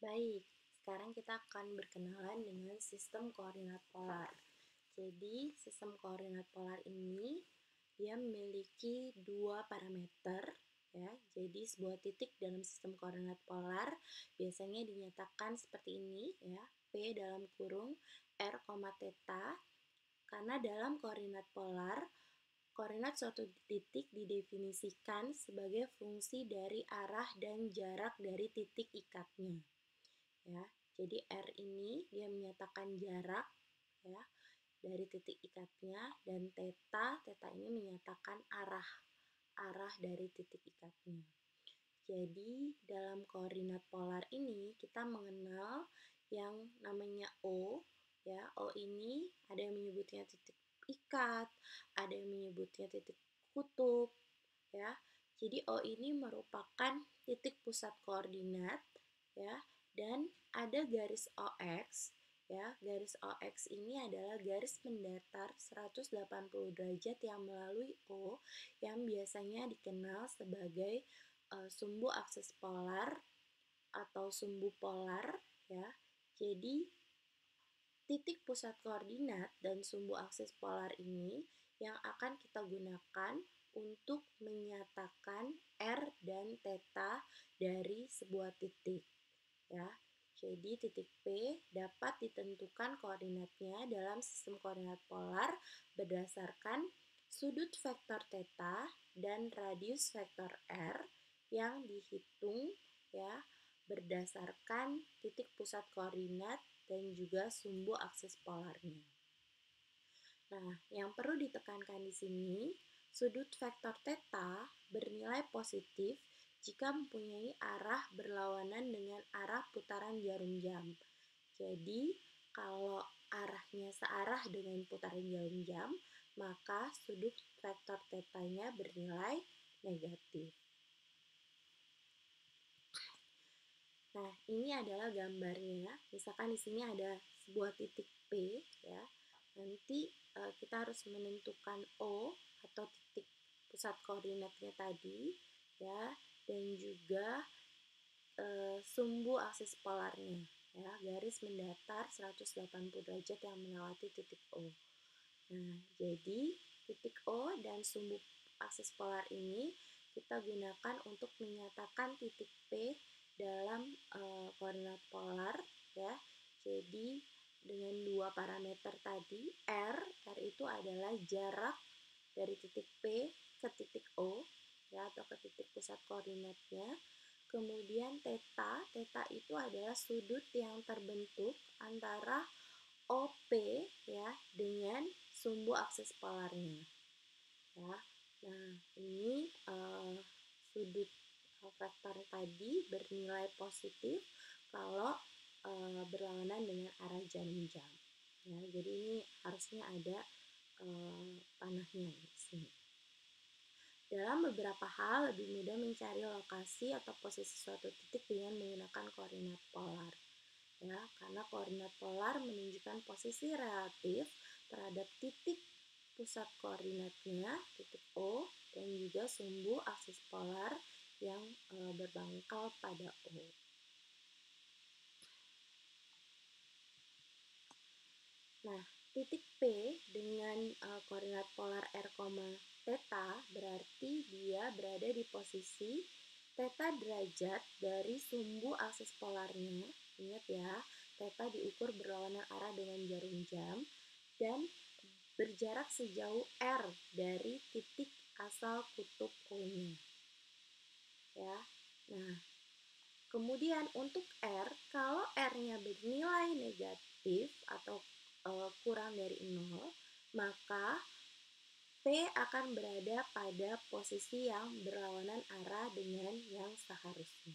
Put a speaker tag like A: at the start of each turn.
A: Baik, sekarang kita akan berkenalan dengan sistem koordinat polar. Jadi, sistem koordinat polar ini dia memiliki dua parameter ya. Jadi, sebuah titik dalam sistem koordinat polar biasanya dinyatakan seperti ini ya, P dalam kurung R, theta. Karena dalam koordinat polar, koordinat suatu titik didefinisikan sebagai fungsi dari arah dan jarak dari titik ikatnya. Ya, jadi R ini dia menyatakan jarak ya dari titik ikatnya, dan theta ini menyatakan arah dari titik ikatnya. Jadi dalam koordinat polar ini kita mengenal yang namanya O ya. O ini ada yang menyebutnya titik ikat, ada yang menyebutnya titik kutub ya. Jadi O ini merupakan titik pusat koordinat ya, dan ada garis OX ya. Garis OX ini adalah garis mendatar 180 derajat yang melalui O, yang biasanya dikenal sebagai sumbu aksis polar atau sumbu polar ya. Jadi titik pusat koordinat dan sumbu aksis polar ini yang akan kita gunakan untuk menyatakan R dan theta dari sebuah titik ya. Jadi titik P dapat ditentukan koordinatnya dalam sistem koordinat polar berdasarkan sudut vektor theta dan radius vektor R yang dihitung ya berdasarkan titik pusat koordinat dan juga sumbu aksis polarnya. Nah, yang perlu ditekankan di sini, sudut vektor theta bernilai positif jika mempunyai arah berlawanan dengan arah putaran jarum jam. Jadi, kalau arahnya searah dengan putaran jarum jam, maka sudut vektor theta-nya bernilai negatif. Nah, ini adalah gambarnya. Misalkan di sini ada sebuah titik P ya. Nanti kita harus menentukan O atau titik pusat koordinatnya tadi ya, dan juga sumbu aksis polarnya ya, garis mendatar 180 derajat yang melewati titik O. Nah, jadi titik O dan sumbu aksis polar ini kita gunakan untuk menyatakan titik P dalam koordinat polar ya. Jadi dengan dua parameter tadi, R itu adalah jarak dari titik P ke titik O ya, atau ke titik pusat koordinatnya. Kemudian theta itu adalah sudut yang terbentuk antara OP ya dengan sumbu aksis polarnya ya. Nah, ini sudut vektor tadi bernilai positif kalau berlawanan dengan arah jarum jam ya. Jadi ini harusnya ada panahnya di sini. Dalam beberapa hal lebih mudah mencari lokasi atau posisi suatu titik dengan menggunakan koordinat polar ya, karena koordinat polar menunjukkan posisi relatif terhadap titik pusat koordinatnya, titik O, dan juga sumbu aksis polar yang berbangkal pada O. Nah, titik P dengan koordinat polar R, theta berarti dia berada di posisi theta derajat dari sumbu aksis polarnya. Ingat ya, theta diukur berlawanan arah dengan jarum jam dan berjarak sejauh R dari titik asal kutub O-nya. Ya. Nah, kemudian untuk R, kalau R-nya bernilai negatif atau kurang dari 0, maka P akan berada pada posisi yang berlawanan arah dengan yang seharusnya.